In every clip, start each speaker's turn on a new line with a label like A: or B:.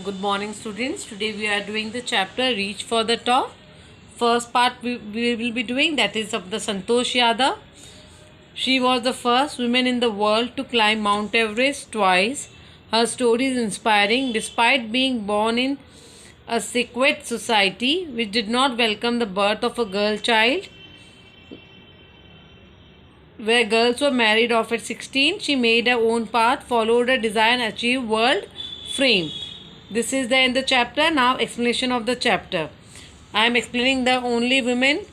A: Good morning, students. Today we are doing the chapter Reach for the Top. First part we will be doing, that is of the Santosh Yadav. She was the first woman in the world to climb Mount Everest twice. Her story is inspiring despite being born in a secret society which did not welcome the birth of a girl child. Where girls were married off at 16, she made her own path, followed her desire and achieved world fame. This is the end of the chapter. Now explanation of the chapter. I am explaining the only women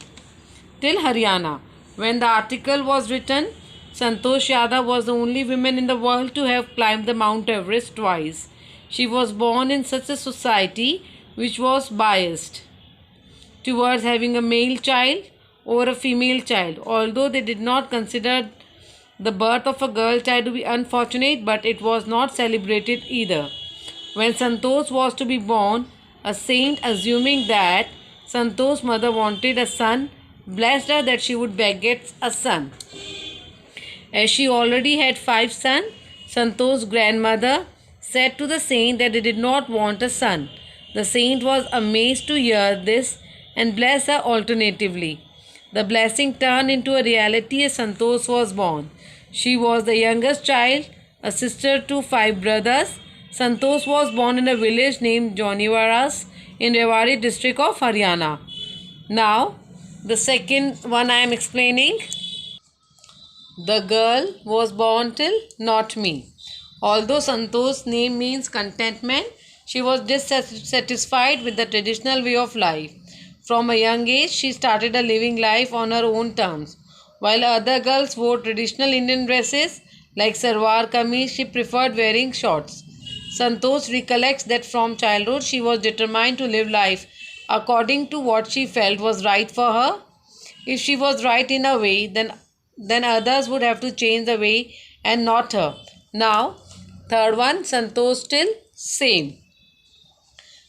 A: till Haryana. When the article was written, Santosh Yadav was the only woman in the world to have climbed the Mount Everest twice. She was born in such a society which was biased towards having a male child or a female child, although they did not consider the birth of a girl child to be unfortunate, but it was not celebrated either. When Santosh was to be born, a saint, assuming that Santosh's mother wanted a son, blessed her that she would beget a son. As she already had 5 sons, Santosh's grandmother said to the saint that they did not want a son. The saint was amazed to hear this and blessed her alternatively. The blessing turned into a reality as Santosh was born. She was the youngest child, a sister to 5 brothers. Santosh was born in a village named Joniwaras in Rewari district of Haryana. Now, the second one I am explaining. The girl was born till not me. Although Santosh's name means contentment, she was dissatisfied with the traditional way of life. From a young age, she started a living life on her own terms. While other girls wore traditional Indian dresses like salwar kameez, she preferred wearing shorts. Santosh recollects that from childhood she was determined to live life according to what she felt was right for her. If she was right in a way, then others would have to change the way and not her. Now, third one, Santosh still same.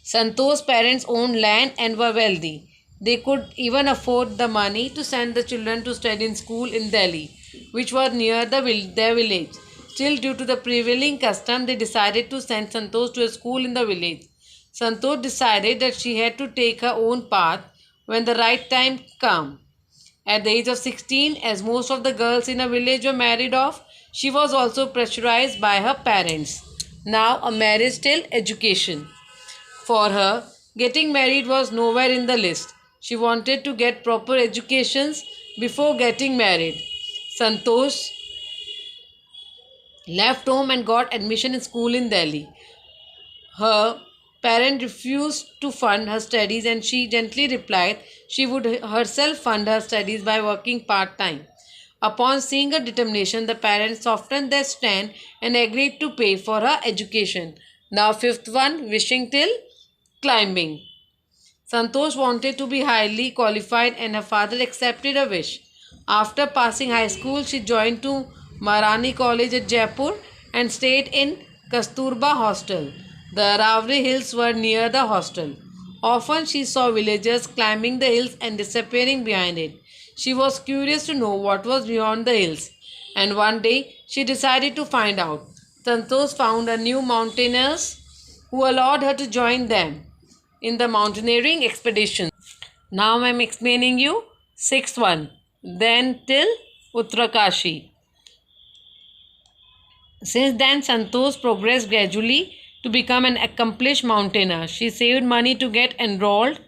A: Santosh's parents owned land and were wealthy. They could even afford the money to send the children to study in school in Delhi, which were near their village. Still, due to the prevailing custom, they decided to send Santosh to a school in the village. Santosh decided that she had to take her own path when the right time came. At the age of 16, as most of the girls in a village were married off, she was also pressurized by her parents. Now, a marriage till education. For her, getting married was nowhere in the list. She wanted to get proper educations before getting married. Santosh left home and got admission in school in Delhi. Her parent refused to fund her studies and she gently replied she would herself fund her studies by working part-time. Upon seeing her determination, the parents softened their stand and agreed to pay for her education. Now fifth one, wishing till climbing. Santosh wanted to be highly qualified and her father accepted her wish. After passing high school, she joined to Marani College at Jaipur and stayed in Kasturba Hostel. The Aravalli hills were near the hostel. Often she saw villagers climbing the hills and disappearing behind it. She was curious to know what was beyond the hills, and one day she decided to find out. Santosh found a new mountaineers who allowed her to join them in the mountaineering expedition. Now I am explaining you sixth one. Then till Uttarkashi. Since then, Santosh progressed gradually to become an accomplished mountaineer. She saved money to get enrolled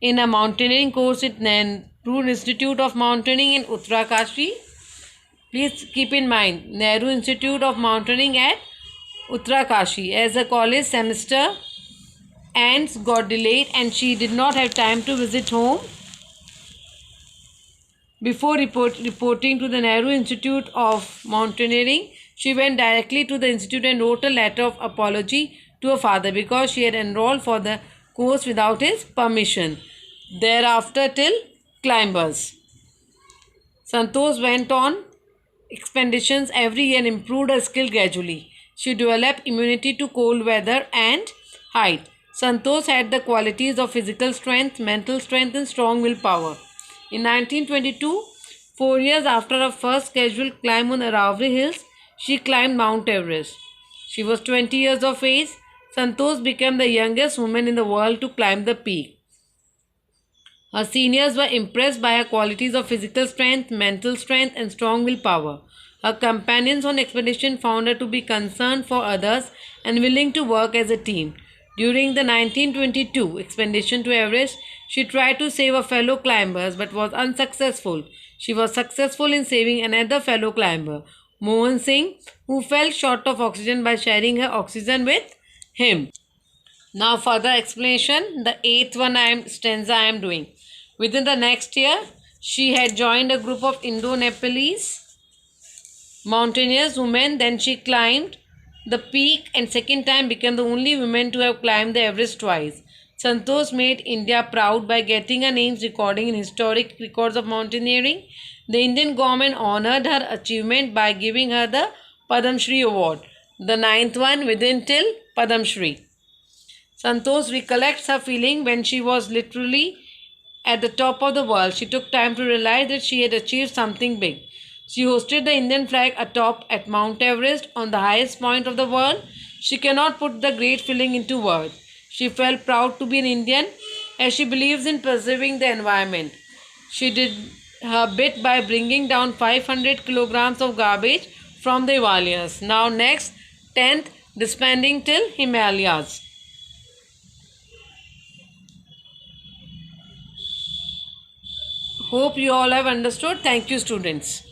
A: in a mountaineering course at Nehru Institute of Mountaineering in Uttarkashi. Please keep in mind, Nehru Institute of Mountaineering at Uttarkashi. As the college semester ends got delayed and she did not have time to visit home before reporting to the Nehru Institute of Mountaineering. She went directly to the institute and wrote a letter of apology to her father because she had enrolled for the course without his permission. Thereafter till climbers. Santosh went on expeditions every year and improved her skill gradually. She developed immunity to cold weather and height. Santosh had the qualities of physical strength, mental strength and strong willpower. In 1922, 4 years after her first casual climb on Aravalli Hills, she climbed Mount Everest. She was 20 years of age. Santosh became the youngest woman in the world to climb the peak. Her seniors were impressed by her qualities of physical strength, mental strength, and strong willpower. Her companions on expedition found her to be concerned for others and willing to work as a team. During the 1922 expedition to Everest, she tried to save her fellow climbers but was unsuccessful. She was successful in saving another fellow climber, Mohan Singh, who fell short of oxygen by sharing her oxygen with him. Now further explanation, the eighth stanza I am doing. Within the next year, she had joined a group of Indo-Nepalese mountaineers women. Then she climbed the peak and second time became the only woman to have climbed the Everest twice. Santosh made India proud by getting her names recording in historic records of mountaineering. The Indian government honored her achievement by giving her the Padma Shri award, the ninth one within till Padma Shri. Santosh recollects her feeling when she was literally at the top of the world. She took time to realize that she had achieved something big. She hosted the Indian flag atop at Mount Everest on the highest point of the world. She cannot put the great feeling into words. She felt proud to be an Indian as she believes in preserving the environment. She did her bit by bringing down 500 kilograms of garbage from the Himalayas. Now next, 10th, descending till Himalayas. Hope you all have understood. Thank you, students.